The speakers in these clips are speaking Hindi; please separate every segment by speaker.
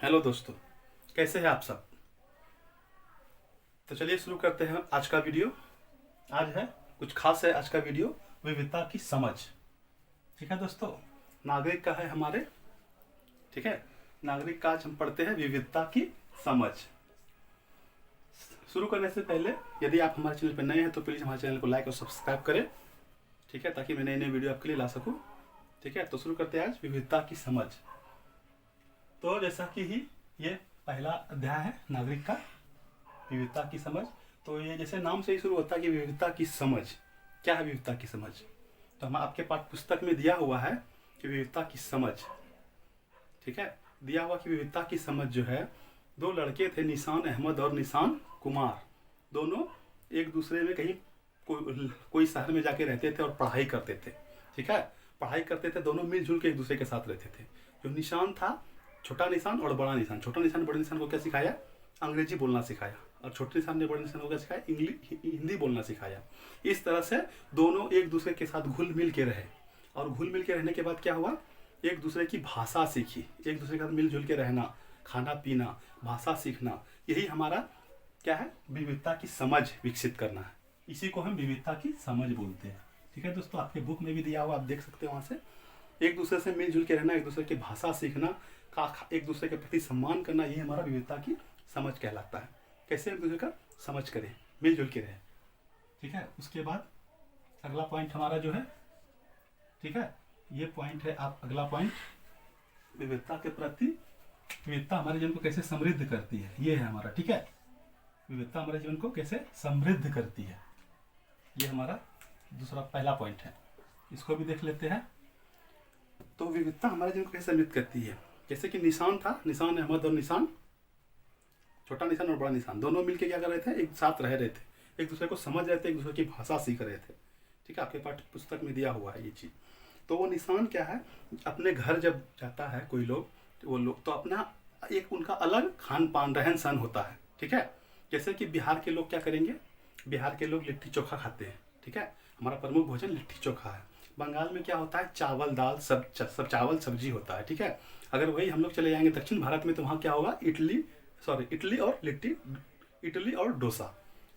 Speaker 1: हेलो दोस्तों, कैसे हैं आप सब। तो चलिए शुरू करते हैं आज का वीडियो। आज है कुछ खास है आज का वीडियो, विविधता की समझ। ठीक है दोस्तों, नागरिक का है हमारे। ठीक है, नागरिक का आज हम पढ़ते हैं विविधता की समझ। शुरू करने से पहले यदि आप हमारे चैनल पर नए हैं तो प्लीज़ हमारे चैनल को लाइक और सब्सक्राइब करें। ठीक है, ताकि मैं नए नए वीडियो आपके लिए ला सकूँ। ठीक है, तो शुरू करते हैं आज विविधता की समझ। तो जैसा कि ये पहला अध्याय है नागरिक का, विविधता की समझ। तो ये जैसे नाम से ही शुरू होता है कि विविधता की समझ। क्या है विविधता की समझ? तो हम आपके पाठ्य पुस्तक में दिया हुआ है कि विविधता की समझ। ठीक है, दिया हुआ कि विविधता की समझ जो है, दो लड़के थे, निशान अहमद और निशान कुमार। दोनों एक दूसरे में कहीं कोई शहर में जाके रहते थे और पढ़ाई करते थे। ठीक है, पढ़ाई करते थे, दोनों मिलजुल के एक दूसरे के साथ रहते थे। जो निशान था, छोटा निशान और बड़ा निशान, छोटा निशान बड़े निशान को क्या सिखाया? अंग्रेजी बोलना सिखाया। और छोटे निशान ने बड़े निशान को क्या सिखाया? हिंदी बोलना सिखाया। इस तरह से दोनों एक दूसरे के साथ घुल मिल के रहे। और घुल मिल के रहने के बाद क्या हुआ? एक दूसरे की भाषा सीखी। एक दूसरे के साथ मिलजुल के रहना, खाना पीना, भाषा सीखना, यही हमारा क्या है? विविधता की समझ विकसित करना है। इसी को हम विविधता की समझ बोलते हैं। ठीक है दोस्तों, आपके बुक में भी दिया हुआ, आप देख सकते हो वहाँ से। एक दूसरे से मिलजुल के रहना, एक दूसरे की भाषा सीखना, एक दूसरे के प्रति सम्मान करना, ये हमारा विविधता की समझ कहलाता है। कैसे एक दूसरे का समझ करें, मिलजुल के रहें। ठीक है, उसके बाद अगला पॉइंट हमारा जो है, ठीक है, ये पॉइंट है आप अगला पॉइंट, विविधता के प्रति, विविधता हमारे जीवन को कैसे समृद्ध करती है, ये है हमारा। ठीक है, विविधता हमारे जीवन को कैसे समृद्ध करती है, ये हमारा दूसरा पहला पॉइंट है। इसको भी देख लेते हैं। तो विविधता हमारे जीवन को कैसे समृद्ध करती है? जैसे कि निशान था, निशान अहमद और निशान, छोटा निशान और बड़ा निशान, दोनों मिलके क्या कर रहे थे? एक साथ रह रहे थे, एक दूसरे को समझ रहे थे, एक दूसरे की भाषा सीख रहे थे। ठीक है, आपके पाठ्य पुस्तक में दिया हुआ है ये चीज़। तो वो निशान क्या है? अपने घर जब जाता है कोई लोग, वो लोग तो अपना एक उनका अलग खान पान रहन सहन होता है। ठीक है, जैसे कि बिहार के लोग क्या करेंगे? बिहार के लोग लिट्टी चोखा खाते हैं। ठीक है, हमारा प्रमुख भोजन लिट्टी चोखा है। बंगाल में क्या होता है? चावल दाल सब चावल सब्जी होता है। ठीक है, अगर वही हम लोग चले जाएंगे दक्षिण भारत में तो वहाँ क्या होगा? इडली और डोसा।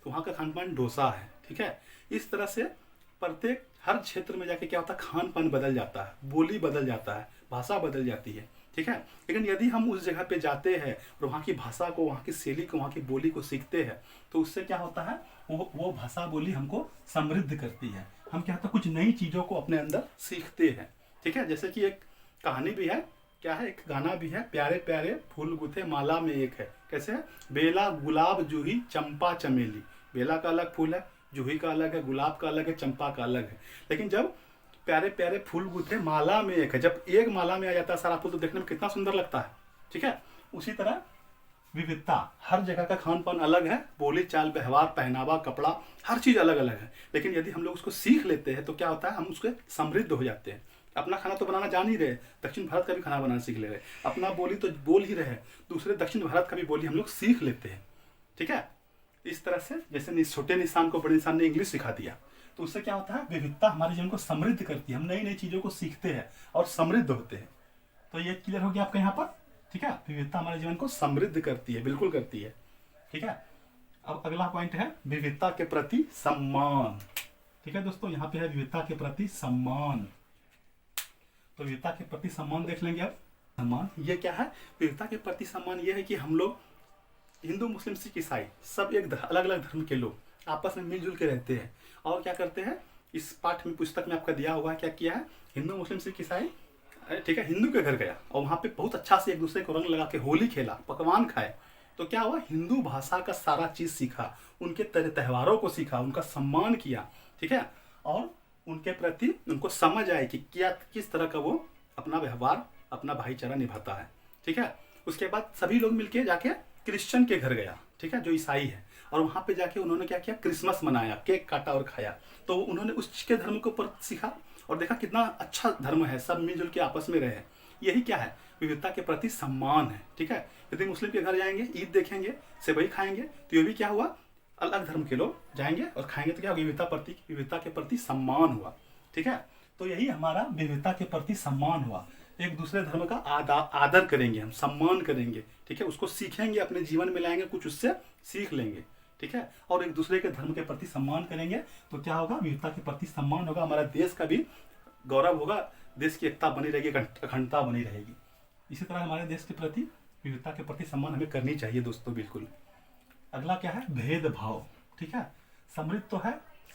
Speaker 1: तो वहाँ का खान पान डोसा है। ठीक है, इस तरह से प्रत्येक हर क्षेत्र में जाके क्या होता है? खान पान बदल जाता है, बोली बदल जाता है, भाषा बदल जाती है। ठीक है, लेकिन यदि हम उस जगह पे जाते हैं और वहाँ की भाषा को, वहाँ की शैली को, वहाँ की बोली को सीखते हैं तो उससे क्या होता है? वो भाषा बोली हमको समृद्ध करती है। हम क्या होता है? कुछ नई चीज़ों को अपने अंदर सीखते हैं। ठीक है, जैसे कि एक कहानी भी है, क्या है? एक गाना भी है, प्यारे प्यारे फूल गुथे माला में एक है। कैसे है? बेला गुलाब जूही चंपा चमेली। बेला का अलग फूल है, जूही का अलग है, गुलाब का अलग है, चंपा का अलग है। लेकिन जब प्यारे प्यारे फूल गुथे माला में एक है, जब एक माला में आ जाता है सारा फूल तो देखने में कितना सुंदर लगता है। ठीक है, उसी तरह विविधता, हर जगह का खान पान अलग है, बोली चाल व्यवहार पहनावा कपड़ा हर चीज़ अलग अलग है। लेकिन यदि हम लोग उसको सीख लेते हैं तो क्या होता है? हम उसके समृद्ध हो जाते हैं। अपना खाना तो बनाना जान ही रहे, दक्षिण भारत का भी खाना बनाना सीख ले रहे, अपना बोली तो बोल ही रहे, दूसरे दक्षिण भारत का भी बोली हम लोग सीख लेते हैं। ठीक है, इस तरह से जैसे छोटे निशान को बड़े निशान ने इंग्लिश सिखा दिया तो उससे क्या होता है? विविधता हमारे जीवन को समृद्ध करती है। हम नई नई चीज़ों को सीखते हैं और समृद्ध होते हैं। तो ये क्लियर हो गया आपका यहाँ पर। ठीक है, विविधता हमारे जीवन को समृद्ध करती है, बिल्कुल करती है। ठीक है, अब अगला पॉइंट है विविधता के प्रति सम्मान। ठीक है दोस्तों, यहाँ पे है विविधता के प्रति सम्मान। तो विविधता के प्रति सम्मान देख लेंगे अब। सम्मान ये क्या है? विविधता के प्रति सम्मान ये है कि हम लोग हिंदू मुस्लिम सिख ईसाई सब एक अलग अलग धर्म के लोग आपस में मिलजुल के रहते हैं। और क्या करते हैं? इस पाठ में पुस्तक में आपका दिया हुआ है, क्या किया है? हिंदू मुस्लिम सिख ईसाई, ठीक है, हिंदू के घर गया और वहाँ पे बहुत अच्छा से एक दूसरे को रंग लगा के होली खेला, पकवान खाए। तो क्या हुआ? हिंदू भाषा का सारा चीज़ सीखा, उनके त्योहारों को सीखा, उनका सम्मान किया। ठीक है, और उनके प्रति उनको समझ आए कि क्या किस तरह का वो अपना व्यवहार, अपना भाईचारा निभाता है। ठीक है, उसके बाद सभी लोग मिलके जाके क्रिश्चियन के घर गया, ठीक है, जो ईसाई है, और वहाँ पे जाके उन्होंने क्या किया? क्रिसमस मनाया, केक काटा और खाया। तो उन्होंने उसके धर्म को पर सीखा और देखा कितना अच्छा धर्म है, सब मिलजुल के आपस में रहे। यही क्या है? विविधता के प्रति सम्मान है। ठीक है, यदि मुस्लिम के घर जाएंगे, ईद देखेंगे, सेवई खाएंगे, तो ये भी क्या हुआ? अलग धर्म के लोग जाएंगे और खाएंगे तो क्या? विविधता के प्रति सम्मान हुआ। ठीक है, तो यही हमारा विविधता के प्रति सम्मान हुआ। एक दूसरे धर्म का आदर करेंगे, हम सम्मान करेंगे, ठीक है, उसको सीखेंगे, अपने जीवन में लाएंगे, कुछ उससे सीख लेंगे, ठीक है, और एक दूसरे के धर्म के प्रति सम्मान करेंगे तो क्या होगा, विविधता के प्रति सम्मान होगा, हमारा देश का भी गौरव होगा, देश की एकता बनी रहेगी, अखंडता बनी रहेगी। इसी तरह हमारे देश के प्रति विविधता के प्रति सम्मान हमें करनी चाहिए दोस्तों, बिल्कुल। अगला क्या है, भेदभाव, ठीक है, समृद्ध तो है,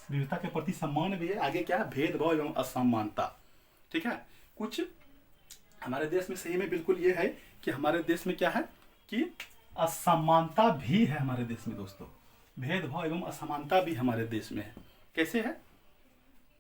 Speaker 1: विविधता के प्रति सम्मान भी है, आगे क्या है, भेदभाव एवं असमानता, ठीक है। कुछ हमारे देश में सही में बिल्कुल ये है कि हमारे देश में क्या है कि असमानता भी है हमारे देश में दोस्तों, भेदभाव एवं असमानता भी हमारे देश में है। कैसे है,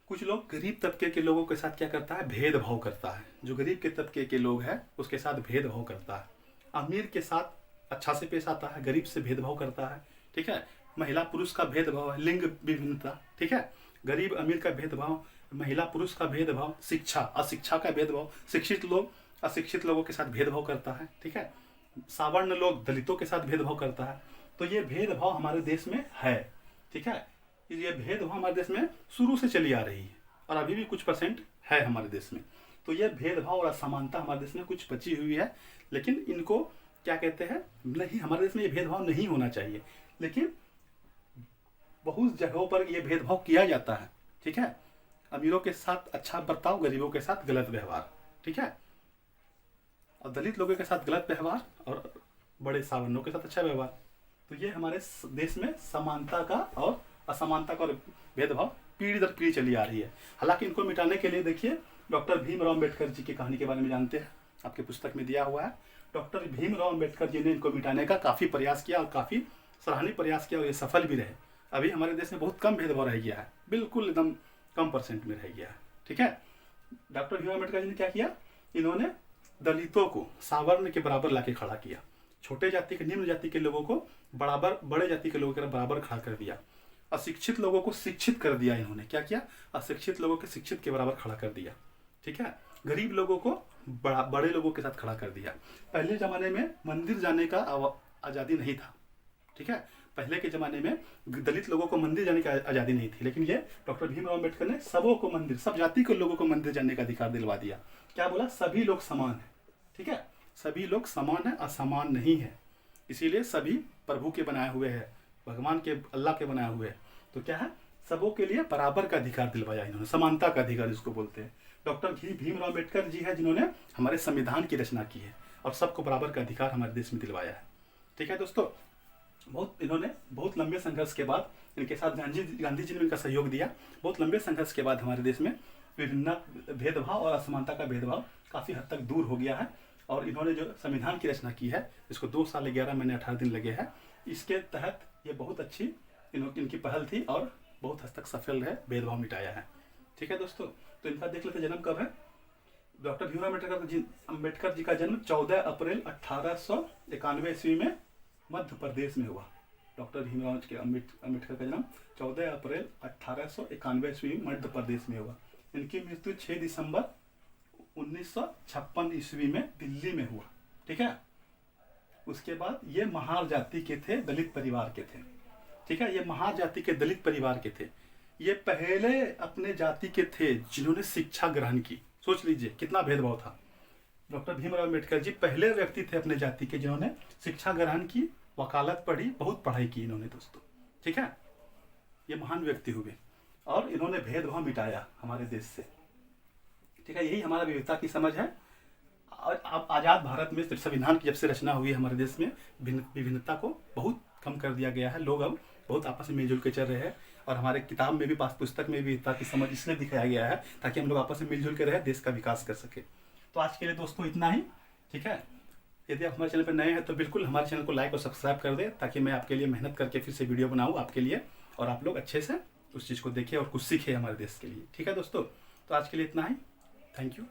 Speaker 1: कुछ लोग गरीब तबके के लोगों के साथ क्या करता है, भेदभाव करता है, जो गरीब के तबके के लोग हैं उसके साथ भेदभाव करता है, अमीर के साथ अच्छा से पेश आता है, गरीब से भेदभाव करता है, ठीक है, महिला पुरुष का भेदभाव है, लिंग विभिन्नता, ठीक है, गरीब अमीर का भेदभाव, महिला पुरुष का भेदभाव, शिक्षा अशिक्षा का भेदभाव, शिक्षित लोग अशिक्षित लोगों के साथ भेदभाव करता है, ठीक है, सावर्ण लोग दलितों के साथ भेदभाव करता है। तो ये भेदभाव हमारे देश में है, ठीक है, ये भेदभाव हमारे देश में शुरू से चली आ रही है और अभी भी कुछ % है हमारे देश में। तो ये भेदभाव और असमानता हमारे देश में कुछ बची हुई है, लेकिन इनको क्या कहते हैं, नहीं, हमारे देश में ये भेदभाव नहीं होना चाहिए, लेकिन बहुत जगहों पर ये भेदभाव किया जाता है, ठीक है, अमीरों के साथ अच्छा बर्ताव, गरीबों के साथ गलत व्यवहार, ठीक है, और दलित लोगों के साथ गलत व्यवहार और बड़े सावर्णों के साथ अच्छा व्यवहार। तो ये हमारे देश में समानता का और असमानता का और भेदभाव पीढ़ी दर पीढ़ी चली आ रही है। हालांकि इनको मिटाने के लिए देखिए डॉक्टर भीमराव अम्बेडकर जी की कहानी के बारे में जानते हैं, आपके पुस्तक में दिया हुआ है। डॉक्टर भीमराव अम्बेडकर जी ने इनको मिटाने का काफ़ी प्रयास किया और काफ़ी सराहनीय प्रयास किया और ये सफल भी रहे। अभी हमारे देश में बहुत कम भेदभाव रह गया है, बिल्कुल एकदम कम % में रह गया है, ठीक है। डॉक्टर भीमराव अम्बेडकर जी ने क्या किया, इन्होंने दलितों को सावर्ण के बराबर लाके खड़ा किया, छोटे जाति के निम्न जाति के लोगों को बराबर बड़े जाति के लोगों के बराबर खड़ा कर दिया, अशिक्षित लोगों को शिक्षित कर दिया, इन्होंने क्या किया, अशिक्षित लोगों के शिक्षित के बराबर खड़ा कर दिया, ठीक है, गरीब लोगों को बड़े लोगों के साथ खड़ा कर दिया। पहले ज़माने में मंदिर जाने का आज़ादी नहीं था, ठीक है, पहले के ज़माने में दलित लोगों को मंदिर जाने की आज़ादी नहीं थी, लेकिन ये डॉक्टर भीमराव अम्बेडकर ने सबों को मंदिर, सब जाति के लोगों को मंदिर जाने का अधिकार दिलवा दिया। क्या बोला, सभी लोग समान हैं, ठीक है, सभी लोग समान है, असमान नहीं है, इसीलिए सभी प्रभु के बनाए हुए हैं, भगवान के, अल्लाह के बनाए हुए हैं। तो क्या है, सबों के लिए बराबर का अधिकार दिलवाया इन्होंने, समानता का अधिकार जिसको बोलते हैं। डॉक्टर भीमराव अम्बेडकर जी है जिन्होंने हमारे संविधान की रचना की है और सबको बराबर का अधिकार हमारे देश में दिलवाया है, ठीक है दोस्तों। इन्होंने बहुत लंबे संघर्ष के बाद, इनके साथ गांधी जी ने इनका सहयोग दिया, बहुत लंबे संघर्ष के बाद हमारे देश में विभिन्न भेदभाव और असमानता का भेदभाव काफ़ी हद तक दूर हो गया है। और इन्होंने जो संविधान की रचना की है, इसको 2 साल 11 महीने 18 दिन लगे हैं, इसके तहत ये बहुत अच्छी इनकी पहल थी और बहुत हद तक सफल है, भेदभाव मिटाया है, ठीक है दोस्तों। तो इनका देख लेते जन्म कब है। डॉक्टर भीमराव अम्बेडकर जी का जन्म 14 अप्रैल 1891 ईस्वी में मध्य प्रदेश में हुआ। डॉक्टर भीमराव अम्बेडकर का जन्म 14 अप्रैल 1891 ईस्वी में मध्य प्रदेश में हुआ। इनकी मृत्यु 6 दिसंबर 1956 ईस्वी में दिल्ली में हुआ, ठीक है। उसके बाद ये महार जाति के थे, दलित परिवार के थे, ठीक है, ये महार जाति के दलित परिवार के थे। ये पहले अपने जाति के थे जिन्होंने शिक्षा ग्रहण की। सोच लीजिए कितना भेदभाव था। डॉक्टर भीमराव अम्बेडकर जी पहले व्यक्ति थे अपने जाति के जिन्होंने शिक्षा ग्रहण की, वकालत पढ़ी, बहुत पढ़ाई की इन्होंने दोस्तों, ठीक है। ये महान व्यक्ति हुए और इन्होंने भेदभाव मिटाया हमारे देश से, ठीक है। यही हमारा विविधता की समझ है। और अब आज़ाद भारत में संविधान की जब से रचना हुई है हमारे देश में विभिन्नता को बहुत कम कर दिया गया है। लोग अब बहुत आपस में मिलजुल के चल रहे हैं और हमारे किताब में भी, पाठ्य पुस्तक में भी विविधता की समझ इसलिए दिखाया गया है ताकि हम लोग आपस में मिलजुल के रहे, देश का विकास कर सके। तो आज के लिए दोस्तों इतना ही, ठीक है। यदि आप हमारे चैनल पर नए हैं तो बिल्कुल हमारे चैनल को लाइक और सब्सक्राइब कर दें ताकि मैं आपके लिए मेहनत करके फिर से वीडियो बनाऊँ आपके लिए और आप लोग अच्छे से उस चीज़ को देखें और कुछ सीखें हमारे देश के लिए, ठीक है दोस्तों। तो आज के लिए इतना ही, थैंक यू।